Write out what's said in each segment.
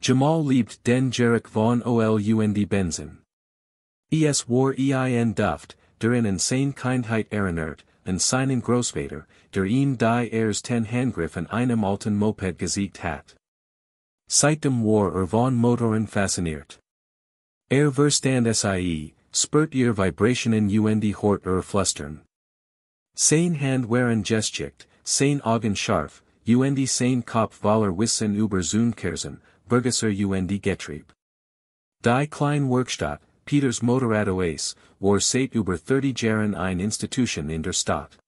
Jamal liebt den Jarek von Olund Benzen. Es war ein Duft, der in insane Kindheit erinnert, an seinen Großvater, der ihm die ersten Handgriff an einem alten Moped gesiegt hat. Seitdem war von Motoren fasziniert. Verstand sie, spürt ihr Vibrationen und hort flüstern. Sein Hand waren gestickt, sein Augen scharf, und sein Kopf voller Wissen über Zunkerzen, Burgesser und Getrieb. Die kleine Werkstatt, Peters Motorradois, war seit über 30 Jahren eine Institution in der Stadt.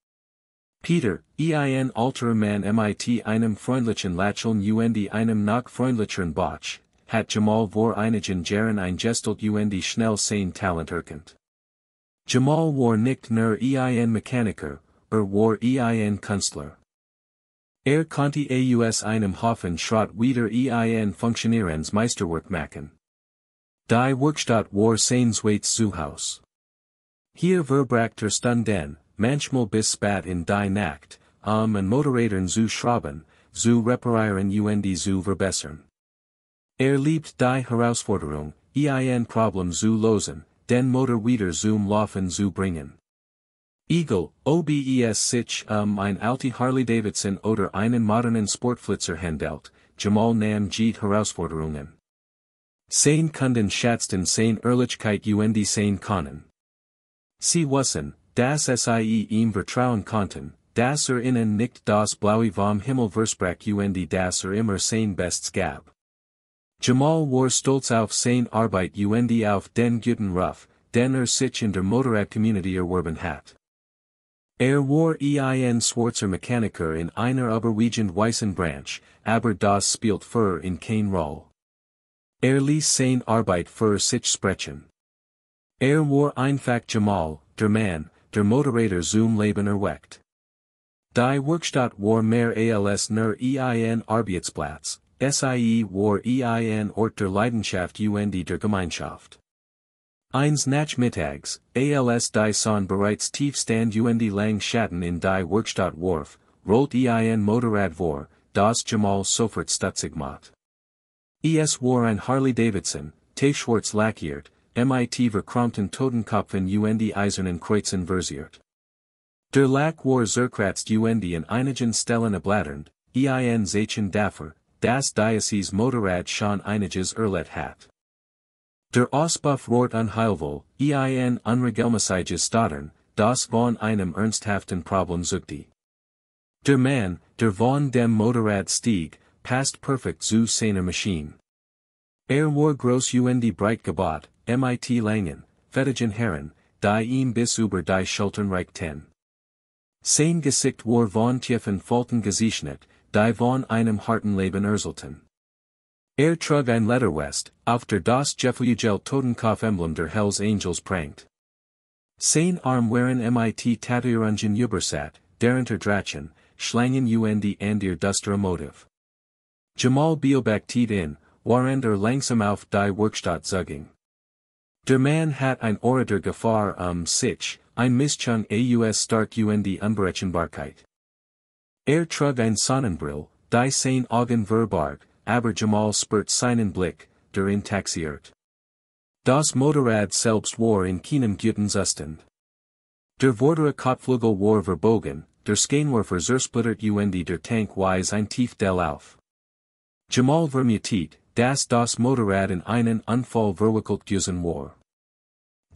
Peter, ein alterer Mann mit einem freundlichen Lächeln und einem noch freundlicheren Botsch, hat Jamal vor einigen Jahren eingestellt und schnell sein Talent erkannt. Jamal war nicht nur ein Mechaniker, war ein Künstler. Konnte aus einem Hofen Schrott wieder ein funktionierendes Meisterwerk machen. Die Werkstatt war sein zweites Zuhause. Hier verbrachte Stunden, manchmal bis spät in die Nacht, an Motorrädern zu schrauben, zu reparieren und zu verbessern. Liebt die Herausforderung, ein Problem zu lösen, den Motor wieder zum Laufen zu bringen. Egal, ob es sich ein alte Harley-Davidson oder einen modernen Sportflitzer handelt, Jamal nahm die Herausforderungen. Sein Kunden schätzten sein Ehrlichkeit und sein Können. Sie wussten, dass sie ihm vertrauen konnten, dass ihnen nicht das Blaue vom Himmel versprach und dass immer sein Bestes gab. Jamal war stolz auf sein Arbeit und auf den guten Ruf, den sich in der Motorrad-Community erworben hat. War ein Schwarzer Mechaniker in einer überwiegend weißen Branche, aber das spielt für ihn keine Rolle. Ließ sein Arbeit für sich sprechen. War einfach Jamal, der Mann, der Motorräder zum Leben erweckt. Die Werkstatt war mehr als nur ein Arbeitsplatz, sie war ein Ort der Leidenschaft und der Gemeinschaft. Eines Nachmittags, als die Sonne bereits tief stand und lang Schatten in die Werkstatt warf, rollt ein Motorrad vor, das Jamal sofort stutzig macht. Es war ein Harley-Davidson, schwarz lackiert, mit verchromten Totenkopfen und eisernen Kreuzen versiert. Der Lack war zerkratzt und in einigen Stellen ablatternd, ein Zeichen dafür, dass dieses Motorrad schon einiges erlebt hat. Der Auspuff rohrt unheilvoll, ein unregelmäßiges Stottern, das von einem ernsthaften Problem zeugt. Der Mann, der von dem Motorrad stieg, passt perfekt zu seiner Maschine. War groß und breit gebaut, mit langen, fettigen Haaren, die ihm bis über die Schultern reichten. Sein Gesicht war von tiefen Falten gezeichnet, die von einem harten Leben erzelten. Trug ein Lederwest, auf der das Gefühl Totenkopf-Emblem der Hells Angels prangt. Sein Arm waren mit Tatuierungen übersät, darunter Drachen, Schlangen und ihr düstere Motiv. Jamal beobachtet ihn, während langsam auf die Werkstatt zuging. Der Mann hat ein Orator Gefahr sich, ein Mischung aus stark und Unberechenbarkeit. Trug ein Sonnenbrill, die sein Augen verbarg, aber Jamal spürt seinen Blick, der ihn taxiert. Das Motorrad selbst war in keinem guten Zustand. Der vordere Kotflügel war verbogen, der Scheinwerfer zersplittert und der Tank wies ein Tiefdell auf. Jamal vermutet, dass das Motorrad in einen Unfall verwickelt gewesen war.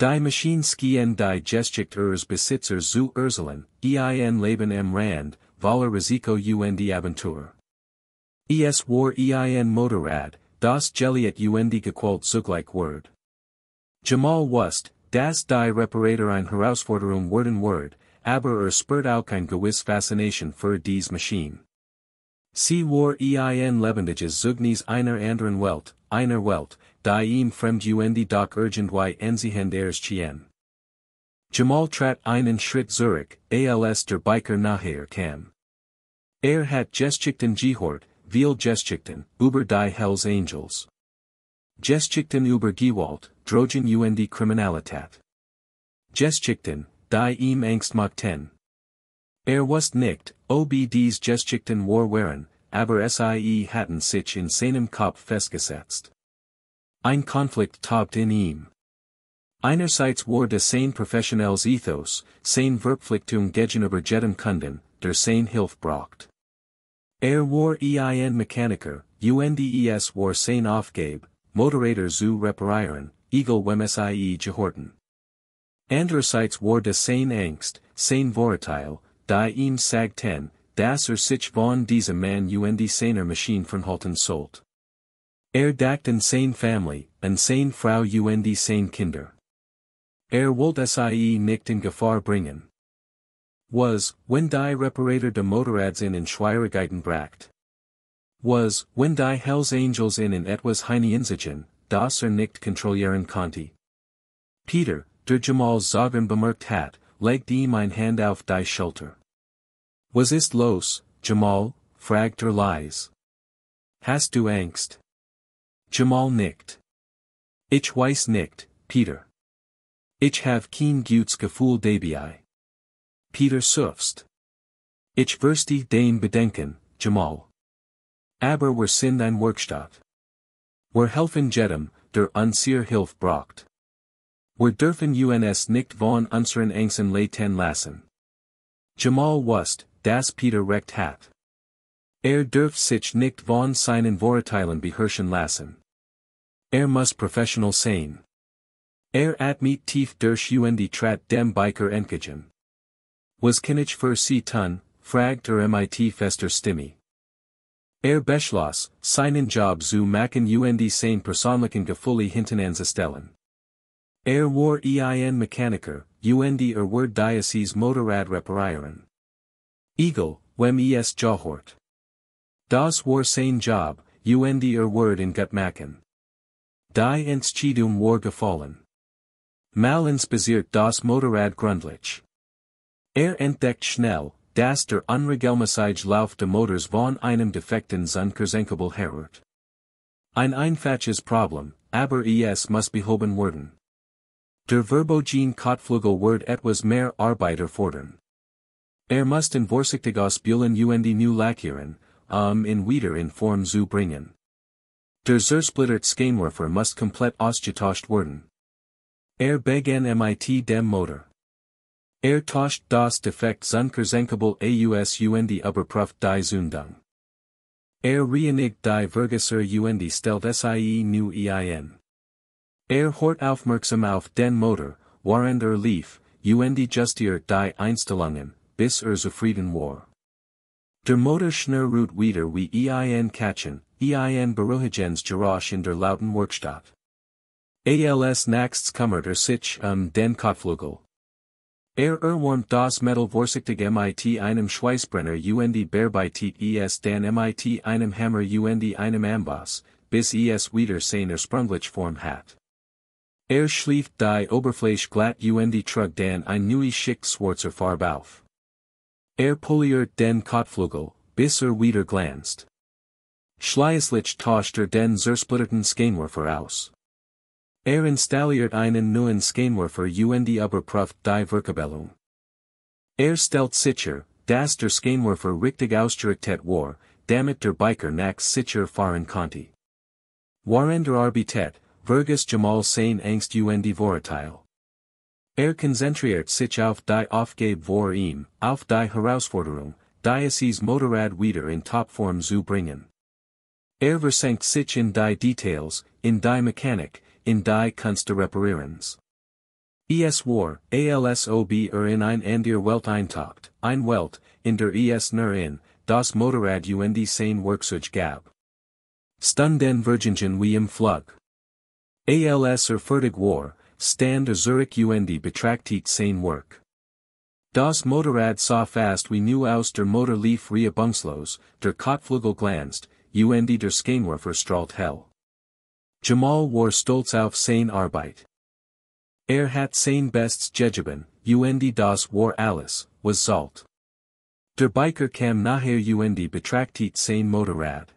Die Maschine schien die Geschichte ihres Besitzers zu erzählen, ein Leben am Rand, voller Risiko und Abenteuer. Es war ein Motorrad, das Geliat und gequält zugleich ward. Jamal wusste, dass die Reparator eine Herausforderung werden ward, aber spürt auch ein gewiss Faszination für diese Maschine. Sie war ein lebendiges Zeugnis einer anderen Welt, die ihm fremd und doch irgendwie ansehend erschien. Jamal trat einen Schritt zurück, als der Biker nachher kam. Hat Geschichten gehört, viel Geschichten, über die Hells Angels. Geschichten über Gewalt, Drogen und Kriminalität. Geschichten, die ihm Angst machten. Wusste nicht, ob dies Geschichten war waren, aber sie hatten sich in seinem Kopf festgesetzt. Ein Konflikt tobt in ihm. Einerseits war das sein professionelles Ethos, sein Verpflichtung gegenüber jedem Kunden, der sein Hilfe braucht. War ein Mechaniker, es war sein Aufgabe, Motorräder zu reparieren, egal wem sie gehorten. Andererseits war das sein Angst, sein Vorurteil, die ihm sagten, dass sich von diesem Mann seiner Maschine fernhalten sollte. Dacht an sein Family, an sein Frau sein Kinder. Wollte sie nicht in Gefahr bringen. Wenn die Reparator de Motorrads in Schwierigkeiten bracht. Wenn die Hells Angels in etwas hineinsiegen, das nicht kontrollieren konnte. Peter, der Jamal's Sorgen bemerkt hat, legt ihm ein Hand auf die Schulter. Was ist los, Jamal? Fragt leise. Hast du Angst? Jamal nickt. Ich weiß nicht, Peter. Ich have kein gutes Gefühl dabei. Peter seufzt. Ich verstehe dein Bedenken, Jamal. Aber wir sind ein Werkstatt. Wir helfen jedem, der unsere Hilfe braucht. Wir dürfen uns nicht von unseren Ängsten leiten lassen. Jamal wusste, dass Peter recht hat. Dürft sich nicht von seinen Vorurteilen beherrschen lassen. Muss professional sein. Atmet tief durch trat dem Biker entgegen. Was kann ich für sie tun, fragt mit fester Stimme. Beschloss, seinen Job zu machen sein persönlichen Gefühle hintanzustellen. War ein Mechaniker, wird dieses Motorrad reparieren. Egal, wem es gehört. Das war sein Job, wird in gut machen. Die Entscheidung war gefallen. Mal inspiziert das Motorrad gründlich. Entdeckt schnell, dass der unregelmäßig Lauf der Motors von einem defekten Zunkersenkabel herrührt. Ein einfaches Problem, aber es muss behoben werden. Der verbogen Kotflügel wird etwas mehr Arbeit erfordern. Muss den vorsichtig ausbühlen nu lackieren, in wieder in Form zu bringen. Der zersplittert Scheinwerfer muss komplett ausgetauscht werden. Begann mit dem Motor. Tauscht das defekt Zunkersenkabel aus überprüft die Zündung. Reinigt die Vergaser stellt sie nu ein. Hört aufmerksam auf den Motor, während lief, justiert die Einstellungen, bis zufrieden war. Der Motor schnurrt wieder wie ein Katchen, beruhigens Geräusch in der lauten Werkstatt. Als nächstes kümmert sich den Kotflügel. Erwärmt das Metal vorsichtig mit einem Schweißbrenner bearbeitet dann mit einem Hammer einem Amboss, bis es wieder seine ursprüngliche Form hat. Schlieft die Oberfläche glatt trug dann ein neues Schicht schwarzer Farbe auf. Poliert den Kotflügel, bis wieder glänzt. Schließlich tauscht den zersplitterten Scheinwerfer aus. Installiert einen neuen Scheinwerfer überprüft die Verkabelung. Stellt sicher, dass der Scheinwerfer richtig ausgerichtet war, damit der Biker nach sicher fahren konnte. Während der Arbeit, vergisst Jamal sein Angst Vorurteil. Konzentriert sich auf die Aufgabe vor ihm, auf die Herausforderung, dieses Motorrad wieder in Topform zu bringen. Versenkt sich in die Details, in die Mechanik, in die Kunst des Reparierens. War, alsob in ein andere Welt eintaucht, ein Welt, in der nur in, das Motorrad sein Werkzeug gab. Stunden Virgingen wie im Flug. Als fertig war, stand Zurich betrachtet sein Werk. Das Motorrad sah fast wie nu aus der Motor lief reibungslos, der Kotflügel glänzt, der Scheinwerfer strahlt hell. Jamal war stolz auf sein Arbeit. Hat sein Bestes gegeben, das war alles, was sollt. Der Biker kam nachher betrachtet sein Motorrad.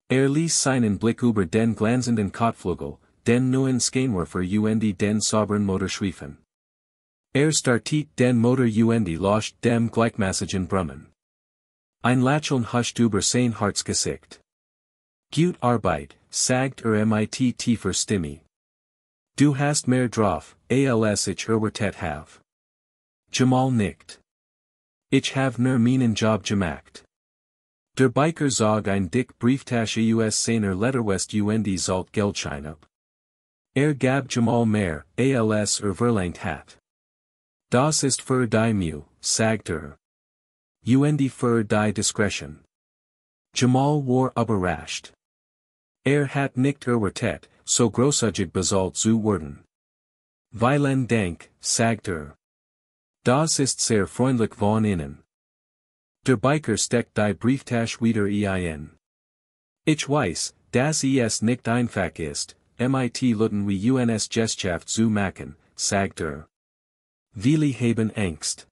Ließ seinen Blick über den glänzenden Kotflügel, den neuen Scheinwerfer den sauberen Motor schweifen. Startet den Motor loscht dem gleichmäßigen Brummen. Ein Lächeln huscht über sein Herzgesicht. Gut Arbeit, sagt mit tiefer Stimme. Du hast mehr drauf, als ich erwartet have. Jamal nickt. Ich have nur meinen Job gemacht. Der Biker zog ein dick Brieftasche seiner Letterwest zalt Geldschein ab. Gab Jamal mehr, als verlangt hat. Das ist für die Mühe, sagt für die Discretion. Jamal war überrascht. Hat nicht erwartet, so großzügig bezahlt zu werden. Vielen Dank, sagt Das ist sehr freundlich von Ihnen. Der Biker steckt die Brieftasche wieder ein. Ich weiß, dass es nicht einfach ist, mit Leuten wie uns Gesellschaft zu machen, sagt Viele haben Angst.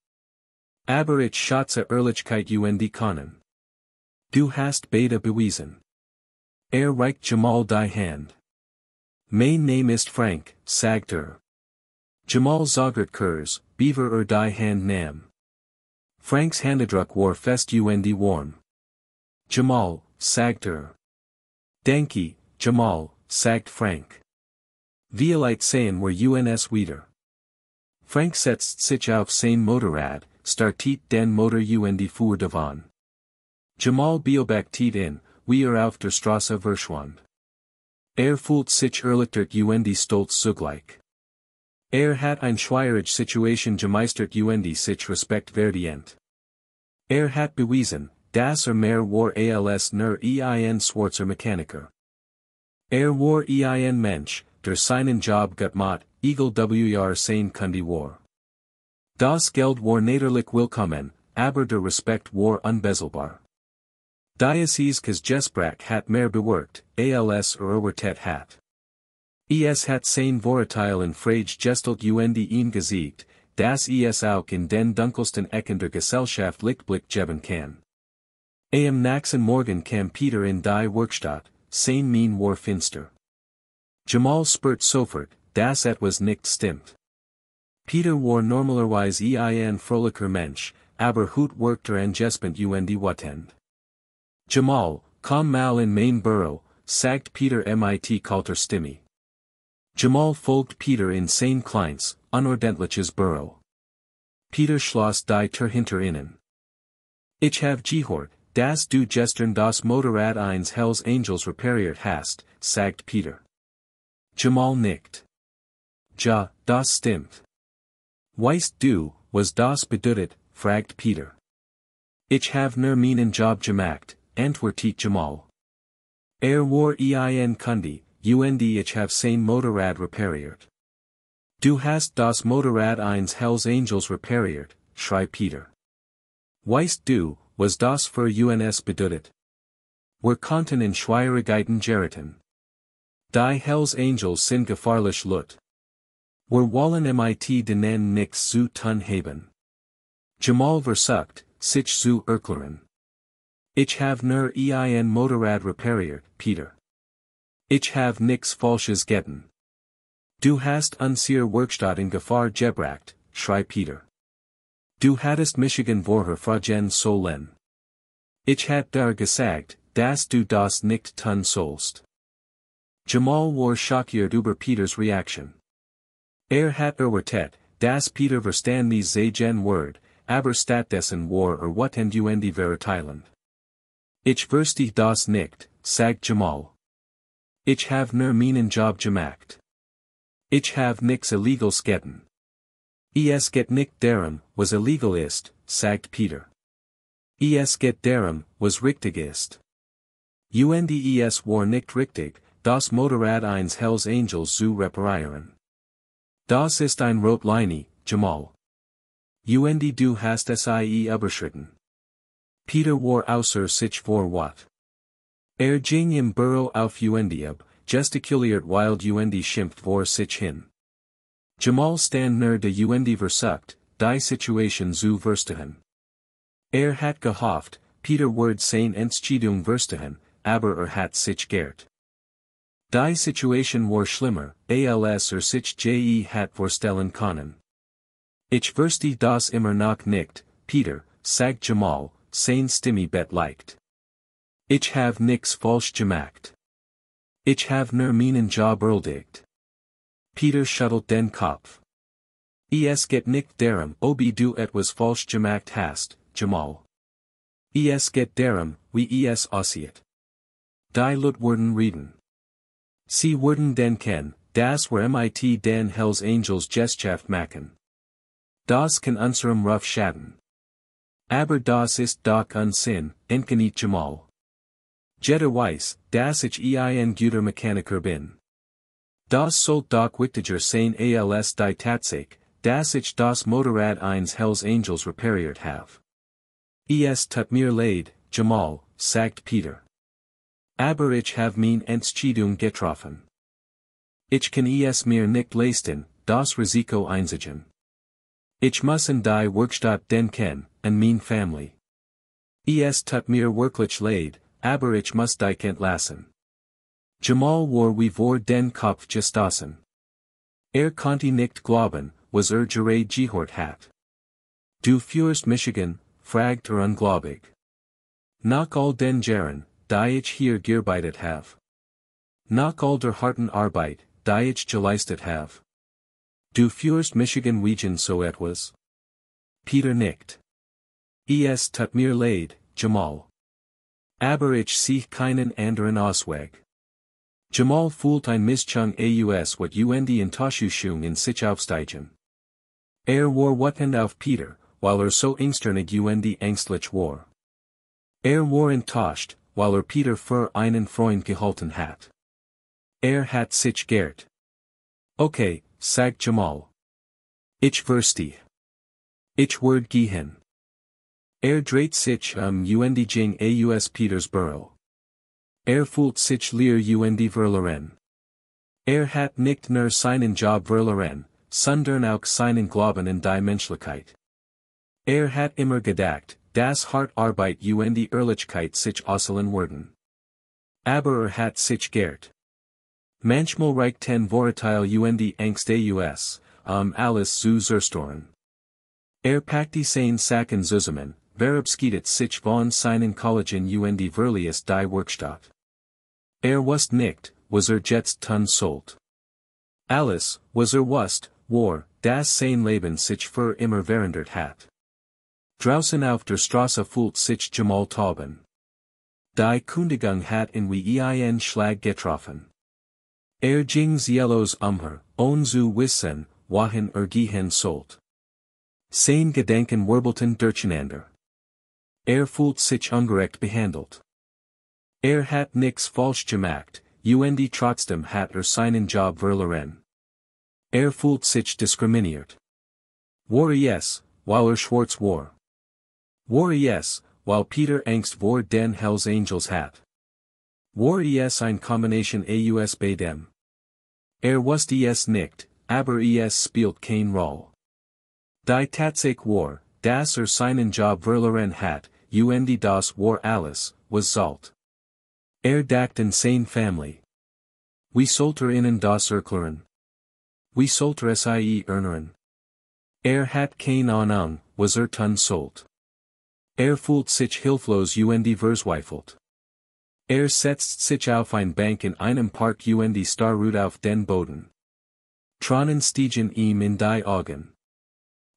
Aber ich schätze Ehrlichkeit die können. Du hast beide bewiesen. Reicht Jamal die Hand. Mein Name ist Frank, sagt Jamal zogert kurz, beaver die Hand nahm. Franks Händedruck war fest warm. Jamal, sagt Danke, Jamal, sagt Frank. Vielleicht sehen wir uns wieder. Frank setzt sich auf sein Motorrad, startet den Motor vor davon. Jamal beobachtet ihn, wie auf der Straße verschwand. Fühlt sich erleichtert stolz zugleich. Hat ein schwierige Situation gemeistert sich Respekt verdient. Hat bewiesen, dass mehr war als nur ein Schwarzer Mechaniker. War ein Mensch, der seinen Job gemacht, egal sein Kunde war. Das Geld war natürlich willkommen, aber der Respekt war unbezahlbar. Dieses Gesprach hat mehr bewirkt, als erwartet hat. Es hat sein Vorurteil in Frage gestellt ihn gesiegt, dass es auch in den dunkelsten Ecken der Gesellschaft Lichtblick geben kann. Am nächsten Morgen kam Peter in die Werkstatt, sein Mien war finster. Jamal spürt sofort, dass etwas nicht stimmt. Peter war normalerweise ein fröhlicher Mensch, aber heute workte angespannt Wochenende. Jamal, komm mal in mein Büro, sagt Peter mit kalter Stimme. Jamal folgt Peter in sein kleines, unordentliches Büro. Peter schloss die Tür hinter ihnen. Ich have gehört, dass du gestern das Motorrad eines Hells Angels repariert hast, sagt Peter. Jamal nickt. Ja, das stimmt. Weißt du, was das bedeutet, fragt Peter. Ich have nur meinen Job gemacht, antwortet Jamal. War ein Kunde, ich have sein Motorrad repariert. Du hast das Motorrad eines Hells Angels repariert, schrie Peter. Weißt du, was das für uns bedeutet? Wir konnten in Schwierigkeiten geraten. Die Hells Angels sind gefahrlich Leute. Wir wollen denen nichts zu tun haben. Jamal versucht, sich zu erklären. Ich have nur ein Motorrad repariert, Peter. Ich have nix Falsches getan. Du hast unsere Werkstatt in Gefahr gebracht, schrie Peter. Du hattest Michigan vorher fragen sollen. Ich hat dir gesagt, dass du das nicht tun sollst. Jamal war schockiert über Peters Reaktion. Hat erwartet, dass Peter verstanden sein Wort, aber stattdessen war wotend verteilen. Ich verstehe das nicht, sagt Jamal. Ich have nur meinen Job gemacht. Ich have nix Illegals getan. Es geht nicht darum, was illegal ist, sagt Peter. Es geht darum, was richtig ist. Es war nicht richtig, das Motorrad eines Hells Angels zu reparieren. Das ist ein Rotlinie, Jamal. Du hast sie überschritten. Peter war außer sich vor Wort. Ging im Büro auf ab, gestikuliert wild schimpft vor sich hin. Jamal stand nur de versucht, die Situation zu verstehen. Hat gehofft, Peter würde sein Entscheidung verstehen, aber hat sich geirrt. Die Situation war schlimmer, als sich hat vorstellen können. Ich verstehe das immer noch nicht, Peter, sagt Jamal, sein Stimme bet leicht. Ich have nix falsch gemacht. Ich have nur meinen Job erledigt. Peter schuttelt den Kopf. Es geht nicht darum, ob du etwas falsch gemacht hast, Jamal. Es geht darum, wie es aussieht. Die Leute werden reden. Sie werden denken, das war mit den Hells Angels Geschichte machen. Das kann unserem Ruf schaden. Aber das ist doch Unsinn, entgegnet Jamal. Jeder weiß, dass ich ein guter Mechaniker bin. Das sollt doch wichtiger sein als die Tatsache, dass ich das Motorrad eines Hells Angels repariert have. Es tut mir leid, Jamal, sagt Peter. Aber ich have mein Entscheidung getroffen. Ich kann es mir nicht leisten, das Risiko einzugehen. Ich muss in die Werkstatt denken, an mein Family. Es tut mir wirklich leid, aber ich muss dich entlassen. Jamal war wie vor den Kopf gestoßen. Konnte nicht glauben, was gerade gehört hat. Du führst Michigan, fragt ungläubig. Nach all den Jahren, die ich hier gearbeitet have. Nach all der harten Arbeit, die ich geleistet have. Du führst Michigan wegen so etwas? Peter nickt. Es tut mir leid, Jamal. Aber ich sehe keinen anderen Ausweg. Jamal fühlt ein Mischung aus wat und Enttäuschung in sich aufsteigen. War wütend auf Peter, weil so ängstlich und ängstlich war. War enttäuscht, weil Peter für einen Freund gehalten hat. Hat sich geirrt. Okay, sagt Jamal. Ich verstehe. Ich werd gehen. Dreht sich und ging aus Petersburg. Fühlt sich leer und verloren. Hat nicht nur seinen Job verloren, sondern auch seinen Glauben in die Menschlichkeit. Hat immer gedacht, dass hart Arbeit und Ehrlichkeit sich ausleihen würden. Aber hat sich geirrt. Manchmal reicht ten Vorurteil und Angst aus, alles zu zerstören. Packte seine Sachen zusammen, verabschiedet sich von seinen Kollegen und verließ die Werkstatt. Wusste nicht, was jetzt tun sollte. Alles, was wusste, war, dass sein Leben sich für immer verändert hat. Draußen auf der Straße fühlt sich Jamal tauben. Die Kündigung hat ihn wie ein Schlag getroffen. Ging ziellos umher, ohne zu wissen, wohin gehen sollte. Sein Gedanken wirbelten durcheinander. Fühlt sich ungerecht behandelt. Hat nix falsch gemacht, und trotzdem hat seinen Job verloren. Fühlt sich diskriminiert. War es, weil schwarz war. War es, weil Peter Angst vor den Hells Angels hat. War es ein Kombination aus beidem. Wusste es nicht, aber es spielt keine Rolle. Die Tatsache war, dass seinen Job verloren hat, und das war alles, was sollte. Dacht in seine Family. Wie sollte ihnen das erklären? Wie sollte es erinnern? Hat keine Ahnung, was tun sollte. Fühlt sich hilflos und verzweifelt. Setzt sich auf ein Bank in einem Park und starrt auf den Boden. Tränen stiegen ihm in die Augen.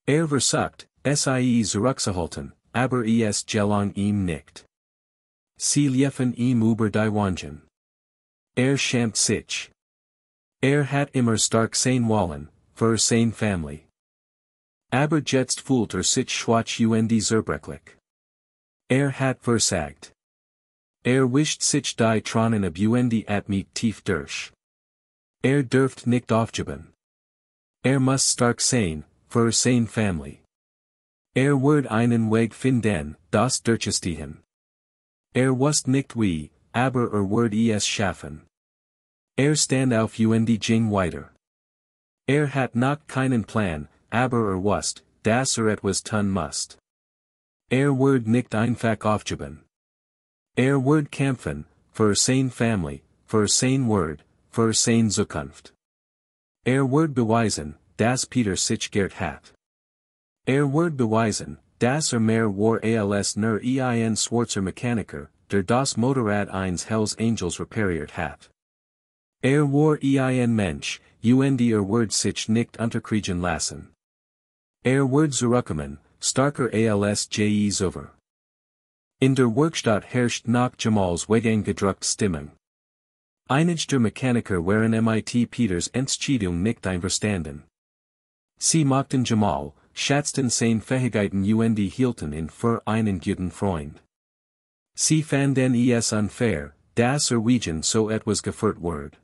Versucht, sie zurückzuhalten, aber es gelang ihm nicht. Sie liefen ihm über die Wangen. Schämt sich. Hat immer stark sein wollen, für seine Family. Aber jetzt fühlt sich schwach und zerbrechlich. Hat versagt. Wischt sich die Tränen ab und atmet tief durch. Dürft nicht aufgeben. Muss stark sein, für seine Family. Wird einen Weg finden, das durchzustehen. Wusste nicht wie, aber wird es schaffen. Stand auf und ging weiter. Hat noch keinen Plan, aber wusste, dass etwas tun muss. Wird nicht einfach aufgeben. Wird kämpfen, für seine Family, für sein Wort, für seine Zukunft. Wird beweisen, dass Peter sich geirrt hat. Wird beweisen, das mehr war als nur ein Schwarzer Mechaniker, der das Motorrad eines Hells Angels repariert hat. War ein Mensch, und wird sich nicht unterkriegen lassen. Wird zurückkommen, starker als je zuvor. In der Werkstatt herrscht nach Jamals wegen gedruckt Stimmung. Einige der Mechaniker waren mit Peters Entscheidung nicht einverstanden. Sie mochten Jamal, schätzten seine Fähigkeiten und hielten ihn für einen guten Freund. Sie fanden es unfair, dass wegen so etwas gefeuert wurde.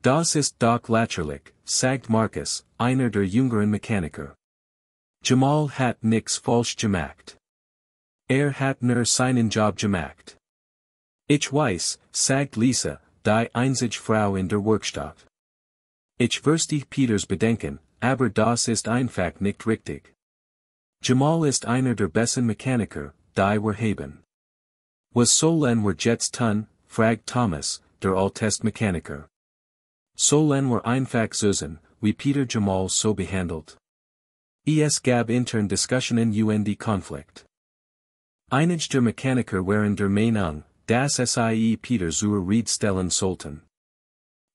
Das ist doch lächerlich, sagt Marcus, einer der jüngeren Mechaniker. Jamal hat nix falsch gemacht. Hat nur seinen Job gemacht. Ich weiß, sagt Lisa, die einzige Frau in der Werkstatt. Ich verstehe Peters Bedenken, aber das ist einfach nicht richtig. Jamal ist einer der besten Mechaniker, die wir haben. Was sollen wir jetzt tun, fragt Thomas, der Altest-Mechaniker. Sollen wir einfach suchen, wie Peter Jamal so behandelt. Es gab intern Diskussionen und Konflikt. Einige der Mechaniker waren der Meinung, dass sie Peter zur Rede stellen sollten.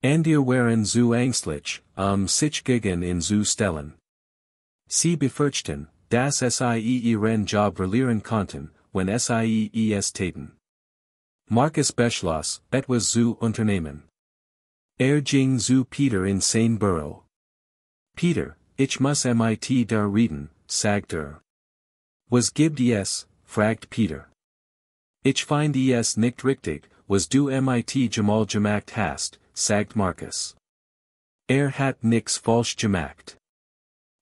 Andere waren zu ängstlich, sich gegen ihn zu stellen. Sie befürchten, dass sie ihren Job verlieren konnten, wenn sie es täten. Marcus beschloss, etwas zu unternehmen. Ging zu Peter in sein Büro. Peter, ich muss mit dir reden, sagt Was gibt es, fragt Peter. Ich finde es nicht richtig, was du mit Jamal gemacht hast, sagt Marcus. Hat nix falsch gemacht.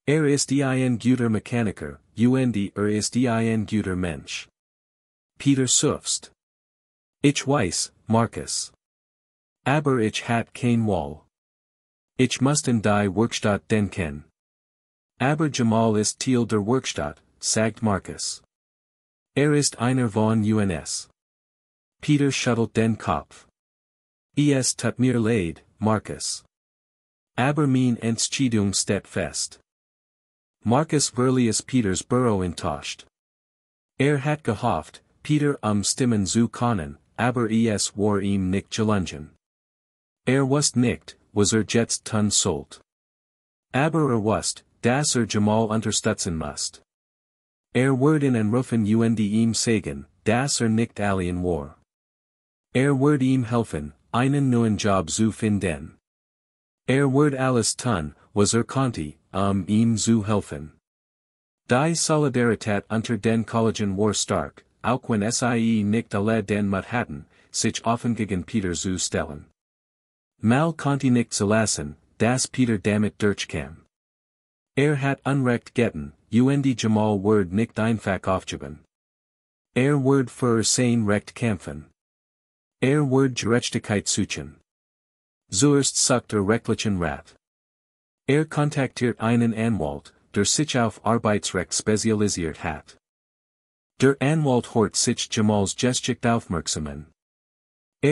Ist ein guter Mechaniker, und ist ein guter Mensch. Peter seufzt. Ich weiß, Marcus. Aber ich hat kein Wall. Ich muss in die Werkstatt denken. Aber Jamal ist Teil der Werkstatt, sagt Marcus. Ist einer von uns. Peter schüttelt den Kopf. Es tut mir leid, Marcus. Aber mein Entscheidung steht fest. Marcus verließ Peters Büro enttäuscht. Hat gehofft, Peter stimmen zu können, aber es war ihm nicht gelungen. Wusste nicht, was jetzt tun sollt. Aber wusste, dass Jamal unterstützen musst. Wird in Rufen und ihm sagen, dass nicht alien war. Wird ihm helfen, einen neuen Job zu finden. Wird alles tun, was konnte, ihm zu helfen. Die Solidarität unter den Kollegen war stark, auch wenn sie nicht alle den Mut hatten, sich offen gegen Peter zu stellen. Mal konnte nicht zulassen, dass Peter damit durchkam. Hat Unrecht getan, und Jamal wird nicht einfach aufgeben. Wird für sein Recht kämpfen. Wird Gerechtigkeit suchen. Zuerst sucht rechtlichen Rat. Kontaktiert einen Anwalt, der sich auf Arbeitsrecht spezialisiert hat. Der Anwalt hört sich Jamals Geschichte aufmerksamen.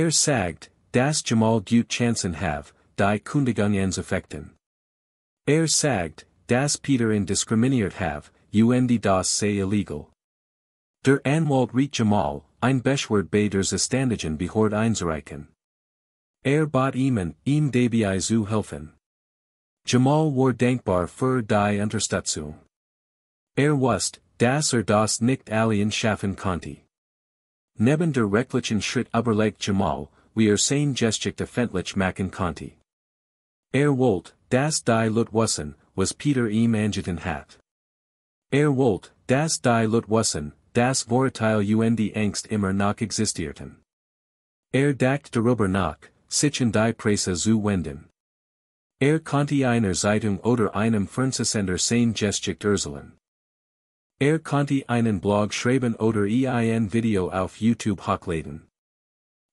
Sagt, dass Jamal gut Chancen have, die Kündigungen zu effekten. Sagt, dass Peter ihn diskriminiert have, und das sei illegal. Der Anwalt riet Jamal, ein Beschwerde bei der Zuständigen Behörde einzureichen. Bat ihm dabei zu helfen. Jamal war dankbar für die Unterstützung. Wusste, dass das nicht allein schaffen konnte. Neben der rechtlichen Schritt überlegt Jamal, wie sein Geschichte öffentlich machen konnte. Wollte, dass die Leute wissen, was Peter ihm angeten hat. Wollte, dass die Leute wissen, dass Vorurteile und Angst immer noch existierten. Dacht darüber nach, sich in die Presse zu wenden. Konnte einer Zeitung oder einem Fernsehsender sein Geschichte erzählen. Konnte einen Blog schreiben oder ein Video auf YouTube hochladen.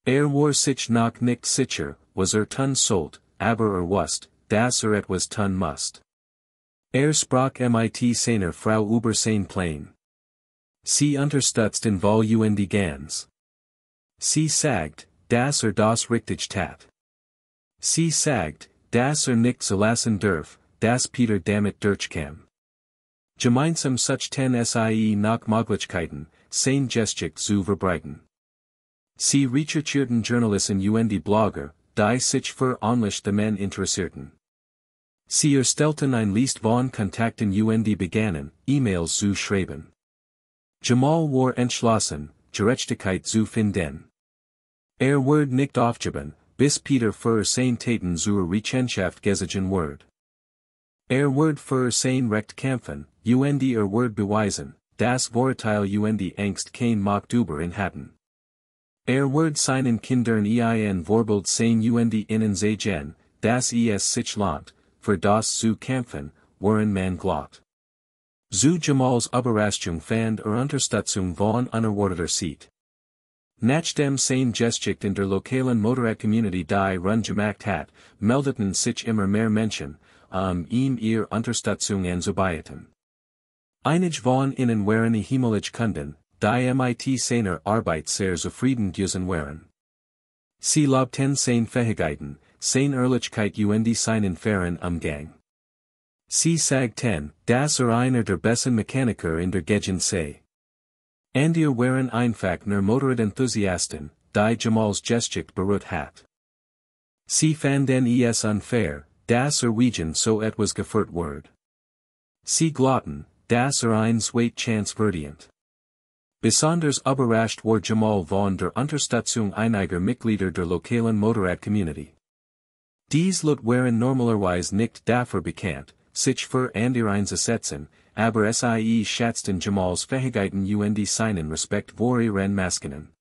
War sich noch nicht sicher, was tun sollte, aber wusste, dass etwas tun musste. Sprach mit seiner Frau über sein Plan. Sie unterstützten voll und ganz. Sie sagt, dass das richtig tat. Sie sagt, dass nicht zulassen darf, dass Peter damit durchkam. Gemeinsam such 10 sie nach Möglichkeiten, sein Geschichte zu verbreiten. Sie recherchierten Journalisten und Blogger, die sich für ähnliche Themen interessierten. Sie erstellten ein List von Kontakten und begannen, E-Mails zu schreiben. Jamal war entschlossen, Gerechtigkeit zu finden. Wurde nicht aufgeben, bis Peter für sein Taten zur Rechenschaft gezogen wurde. Wurde für sein Recht kämpfen, und wurde beweisen, das Vorurteil und Angst kein Macht über ihn hatten. Wurde seinen Kindern ein Vorbild sein und ihnen zeigen, dass es sich lohnt, für das zu kämpfen, woran man glaubt. Zu Jamals Überraschung fand Unterstützung von unerwarteter Seite. Nachdem sein Geschichte in der lokalen Motorrad-Community die Run gemacht hat, meldeten sich immer mehr Menschen, ihm ihre Unterstützung anzubieten. Einige von ihnen waren himmlische Kunden, die mit seiner Arbeit sehr zufrieden gewesen waren. Sie lobten seine Fähigkeiten, seine Ehrlichkeit und seinen fairen Umgang. Sie sagten, dass einer der besten Mechaniker in der Gegend sei. Und waren einfach nur Motorrad-Enthusiasten, die Jamals Geschichte berührt hat. Sie fanden es unfair, dass wegen so etwas gefeuert wurde. Sie glaubten, dass ein zweite Chance verdient. Besonders überrascht war Jamal von der Unterstützung einiger Mitglieder der lokalen Motorrad-Community. Diese Leute waren normalerweise nicht dafür bekannt, sich für andere einzusetzen, aber sie schätzten Jamals Fähigkeiten und seinen Respekt vor ihren Maskinen.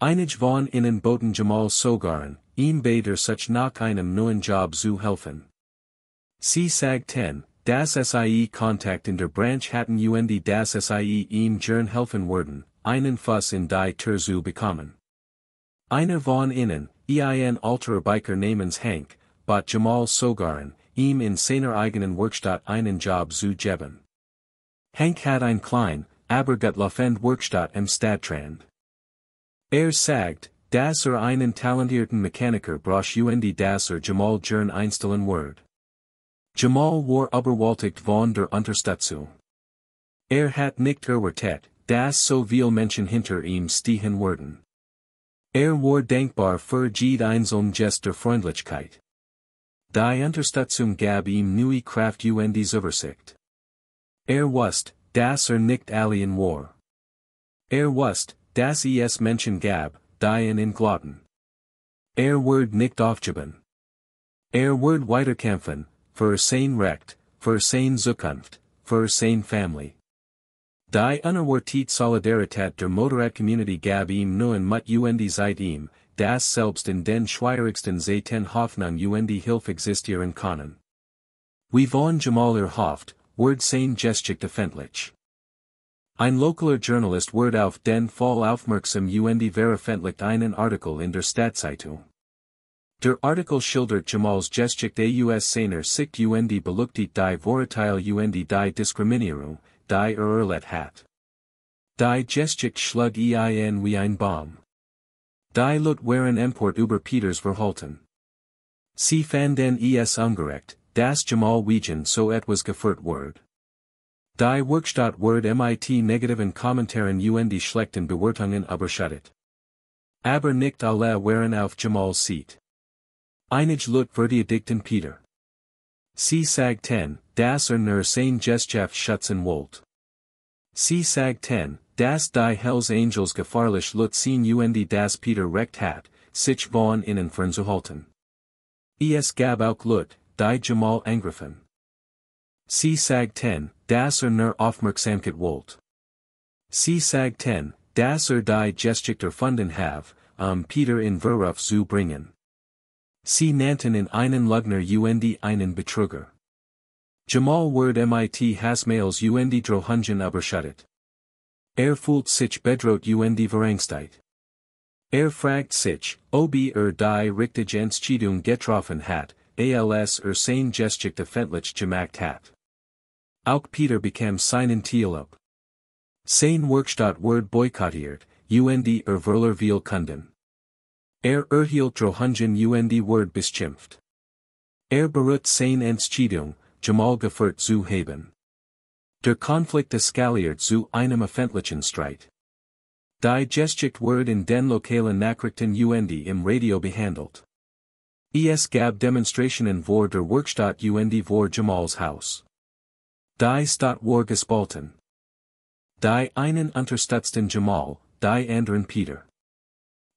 Einige von ihnen boten Jamal sogar an, ihm bei der Suche nach einem neuen Job zu helfen. Sie sagten, dass sie Kontakt in der Branche hatten und dass sie ihm gern helfen würden, einen Fuß in die Tür zu bekommen. Einer von ihnen, ein alterer Biker namens Hank, bat Jamal sogar an, ihm in seiner eigenen Werkstatt einen Job zu geben. Hank hat ein klein, aber gut laufend Werkstatt im Stadtrand. Sagt, dass einen talentierten Mechaniker braucht und dass Jamal gern einstellen wird. Jamal war überwältigt von der Unterstützung. Hat nicht erwartet, dass so viele Menschen hinter ihm stehen würden. War dankbar für jede einzelne Geste der Freundlichkeit. Die Unterstützung gab ihm neue Kraft und Zuversicht. Wusste, dass nicht allein war. Wusste, dass es Menschen gab, die ihn glaubten. Wurde nicht aufgeben. Wurde weiterkämpfen, für sein Recht, für seine Zukunft, für seine Familie. Die unerwartete Solidarität der Motorrad-Community gab ihm neuen Mut und seit ihm, dass selbst in den schwierigsten Zeiten Hoffnung und Hilfe existieren können. Wie von Jamal erhofft, wurde sein Geschichte öffentlich. Ein lokaler Journalist wurde auf den Fall aufmerksam und veröffentlicht einen Artikel in der Stadtzeitung. Der Artikel schildert Jamals Geschichte aus seiner Sicht und beleuchtet die Vorurteile und die Diskriminierung, die erlebt hat. Die Geschichte schlug ein wie ein Baum. Die Leute waren empört über Peters Verhalten. Sie fanden es ungerecht, dass Jamal wegen so etwas gefeuert wurde. Die Werkstatt wurde mit negativen Kommentaren und schlechten Bewertungen überschattet. Aber nicht alle waren auf Jamals Seite. Einige Leute verteidigten Peter. Sie sagten, dass nur sein Geschichte schützen wollte. Sie sagten, dass die Hells Angels gefährlich Leute sind und dass Peter recht hat, sich von ihnen fernzuhalten. Es gab auch Leute, die Jamal angriffen. Sie sagten, dass nur Aufmerksamkeit wollte. Sie sagten, dass die Geschichte erfunden have, Peter in Verruf zu bringen. Sie nannten ihn einen Lügner und einen Betrüger. Jamal wurde mit Hassmails und Drohungen überschattet. Fühlt sich bedroht und verängstigt. Fragt sich, ob die richtige Entscheidung getroffen hat, als sein Geschichte öffentlich gemacht hat. Auch Peter bekam seinen Teil ab. Sein Werkstatt wurde boykottiert, und verlor viel Kunden. Erhielt Drohungen und wurde beschimpft. Beruht seine Entscheidung, Jamal gefeuert zu haben. Der Konflikt eskaliert zu einem öffentlichen Streit. Die Geschichte wurde in den lokalen Nachrichten und im Radio behandelt. Es gab Demonstrationen vor der Werkstatt und vor Jamals Haus. Die Stadt war gespalten. Die einen unterstützten Jamal, die anderen Peter.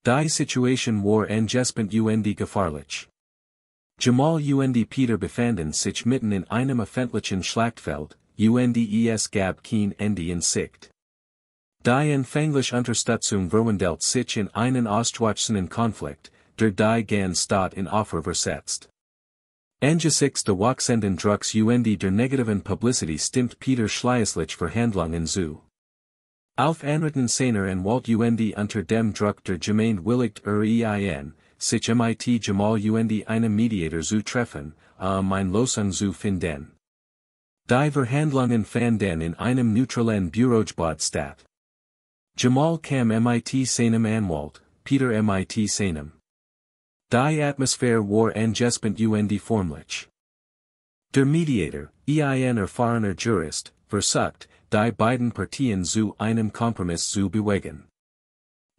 Die Situation war angespannt und gefährlich. Jamal und Peter befanden sich mitten in einem öffentlichen Schlachtfeld, und es gab kein Ende in Sicht. Die anfängliche Unterstützung verwandelt sich in einen ausgewachsenen Konflikt, der die ganze Stadt in Opfer versetzt. Angesichts der wachsenden Drucks und der negativen Publicity stimmt Peter schließlich Verhandlungen zu. Auf anraten seiner Anwalt und unter dem Druck der Gemeinde willigt sich mit Jamal und einem Mediator zu treffen, eine Lösung zu finden. Die Verhandlungen fanden in einem neutralen Bürogebäude statt. Jamal kam mit seinem Anwalt, Peter mit seinem. Die Atmosphäre war angespannt und formlich. Der Mediator, ein erfahrener Jurist, versucht, die beiden Partien zu einem Kompromiss zu bewegen.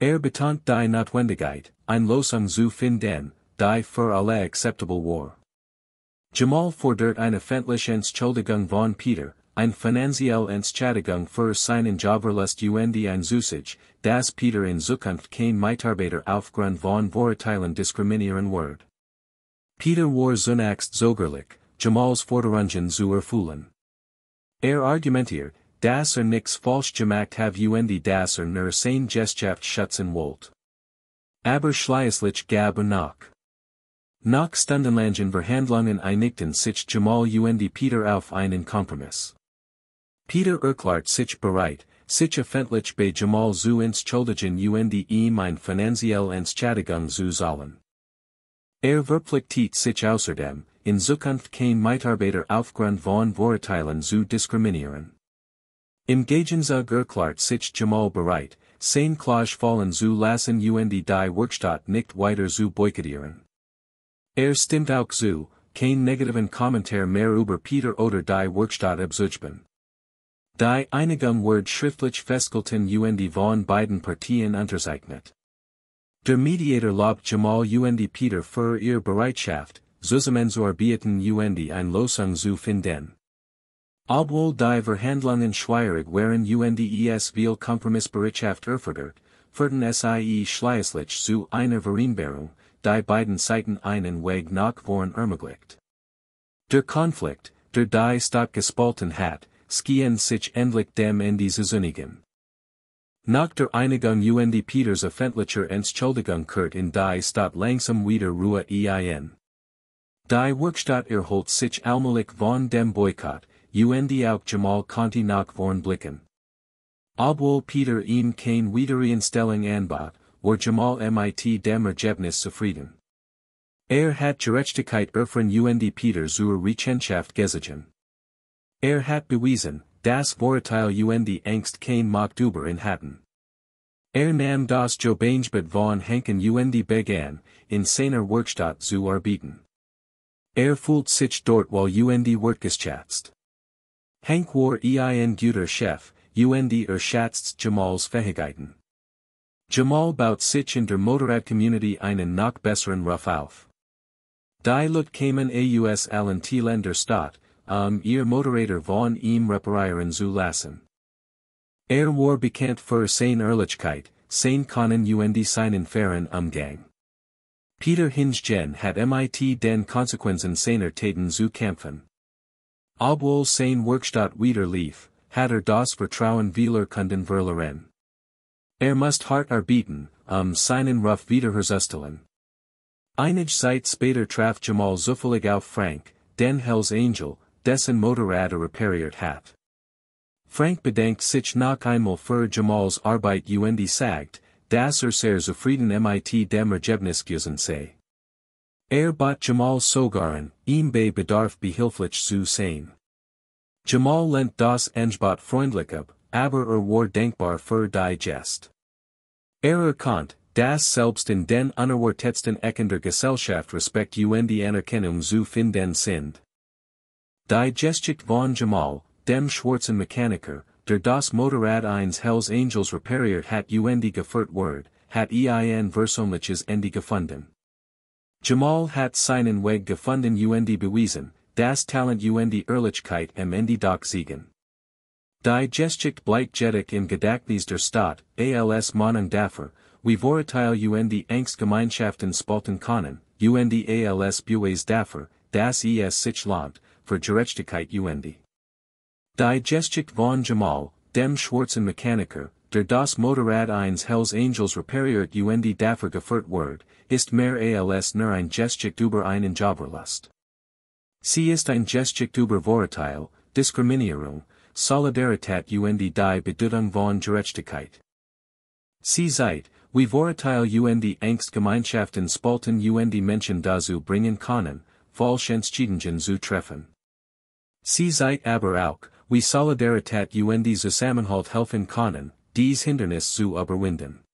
Betont die Notwendigkeit, eine Lösung zu finden, die für alle akzeptabel war. Jamal fordert eine öffentliche Entschuldigung von Peter, eine finanzielle Entschädigung für seinen Jobverlust und ein Zusage, dass Peter in Zukunft kein Mitarbeiter aufgrund von Vorurteilen diskriminieren wird. Peter war zunächst zögerlich, Jamals Forderungen zu erfüllen. Argumentiert, dass nichts falsch gemacht habe und dass nur seine Gesellschaft schützen wollte. Aber schließlich gab nach. Nach stundenlangen Verhandlungen einigten sich Jamal und Peter auf einen Kompromiss. Peter erklärt sich bereit, sich öffentlich bei Jamal zu entschuldigen und ihm eine finanzielle Entschädigung zu zahlen. Verpflichtet sich außerdem, in Zukunft kein Mitarbeiter aufgrund von Vorurteilen zu diskriminieren. Im Gegenzug erklärt sich Jamal bereit, sein Klage zu lassen und die Werkstatt nicht weiter zu boykottieren. Stimmt auch zu, kein negativen Kommentar mehr über Peter oder die Werkstatt abzugeben. Die Einigung wird schriftlich festgehalten und von beiden Partien unterzeichnet. Der Mediator lobt Jamal und Peter für ihre Bereitschaft, zusammenzuarbeiten und eine Lösung zu finden. Obwohl die Verhandlungen schwierig waren und es viel Kompromissbereitschaft erfordert, führten sie schließlich zu einer Vereinbarung, die beiden Seiten einen Weg nach vorn ermöglicht. Der Konflikt, der die Stadt gespalten hat, schien sich endlich dem Ende zu zunigen. Nach der Einigung und Peters öffentlicher Entschuldigung kehrt in die Stadt langsam wieder Ruhe ein. Die Werkstatt erholt sich allmählich von dem Boykott, und auch Jamal konnte nach vorn blicken. Obwohl Peter ihm kein Wiedereinstellung anbot, war Jamal mit dem Ergebnis zufrieden. Hat Gerechtigkeit erfahren und Peter zur Rechenschaft gezogen. Hat bewiesen, dass Vorurteil und Angst kein Macht über ihn hatten. Nahm das Jobangebot von Henken und begann, in seiner Werkstatt zu arbeiten. Fühlt sich dort wohl und wird geschätzt. Henk war ein guter Chef, und schätzt Jamals Fähigkeiten. Jamal baut sich in der Motorrad-Community einen noch besseren Ruf auf. Die Leute kamen aus allen Teilen der Stadt, ihr Motorräder von ihm reparieren zu lassen. War bekannt für seine Ehrlichkeit, sein Können und seinen fairen Umgang. Peter Hingen hat mit den Konsequenzen seiner Taten zu kämpfen. Obwohl sein Werkstatt wieder lief, hat das Vertrauen vieler Kunden verloren. Musste hart arbeiten, seinen Ruf wiederherzustellen. Einige Zeit später traf Jamal zufällig auf Frank, den Hells Angel, dessen Motorrad repariert hat. Frank bedankt sich noch einmal für Jamals Arbeit und sagt, dass sehr zufrieden mit dem Ergebnis gewesen sei. Bat Jamal sogar an, ihm bei Bedarf behilflich zu sein. Jamal lehnt das Angebot freundlich ab, aber war dankbar für die Geste. Erkannt, dass selbst in den unerwartetsten Ecken der Gesellschaft Respekt und Anerkennung zu finden sind. Die Geschichte von Jamal, dem Schwarzen Mechaniker, der das Motorrad eines Hells Angels repariert hat gefeuert wurde, hat ein Versöhnliches Ende gefunden. Jamal hat seinen Weg gefunden beweisen, das Talent Ehrlichkeit am Ende Doch siegen. Die Geschichte bleibt im Gedächtnis der Stadt, als Meinung dafür, wie Vorurteil Angstgemeinschaften spalten können, als Beweis dafür, dass es sich lohnt, für Gerechtigkeit Die Geschichte von Jamal, dem Schwarzen Mechaniker, der das Motorrad eines Hells Angels repariert dafür gefeuert wurde, ist mehr als nur ein Geschichte über einen Jobverlust. Sie ist ein Geschichte über Vorurteil, Diskriminierung, Solidarität die Bedeutung von Gerechtigkeit. Sie zeigt, wie Vorurteil Angstgemeinschaften spalten Menschen dazu bringen können, falsche Entscheidungen zu treffen. Sie zeigt aber auch, wie Solidarität Zusammenhalt helfen können, dies Hindernis zu überwinden.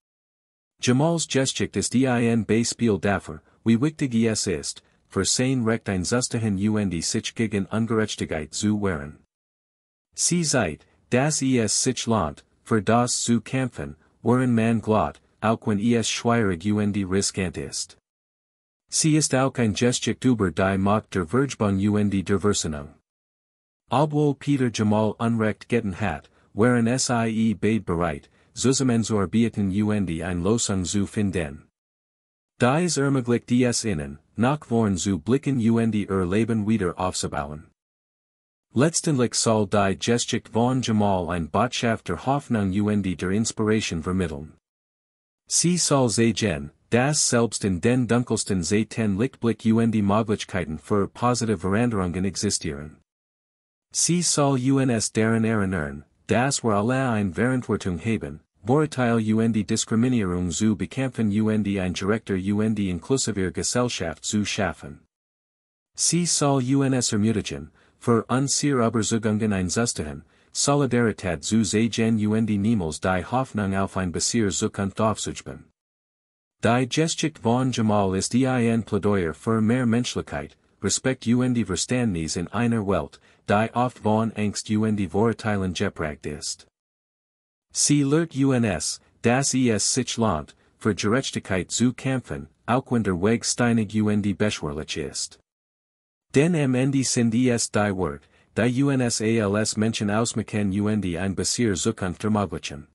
Jamals Geschichte ist ein Beispiel dafür, wie wichtig es ist, für sein Recht einzustehen sich gegen Ungerechtigkeit zu wehren. Sie zeigt, dass es sich lohnt, für das zu kämpfen, woran man glaubt, auch wenn es schwierig riskant ist. Sie ist auch ein Geschichte über die Macht der Vergebung der Versöhnung. Obwohl Peter Jamal Unrecht getan hat, waren sie beide bereit, zusammenzuarbeiten ein Lösung zu finden. Dies ermöglicht es ihnen, nach vorn zu blicken Leben wieder aufzubauen. Letztendlich soll die Geschichte von Jamal ein Botschaft der Hoffnung der Inspiration vermitteln. Sie soll zeigen, dass selbst in den dunkelsten Zeiten Lichtblick Möglichkeiten für positive Veränderungen existieren. Sie soll uns daran erinnern, dass wir alle eine Verantwortung haben, Vorurteil Diskriminierung zu bekämpfen ein gerechter inklusiver Gesellschaft zu schaffen. Sie soll uns ermutigen, für unsere Überzeugungen einzustehen, Solidarität zu zeigen niemals die Hoffnung auf ein bessere Zukunft aufzugeben. Die Geschichte von Jamal ist ein Plädoyer für mehr Menschlichkeit, Respekt Verständnis in einer Welt, die oft von Angst Vorurteilen geprägt ist. Sie lehrt uns, dass es sich lohnt, für Gerechtigkeit zu kämpfen, auch wenn der Weg steinig beschwerlich ist. Denn am Ende sind es die Wort, die uns als Menschen ausmachen ein bessere Zukunft ermöglichen.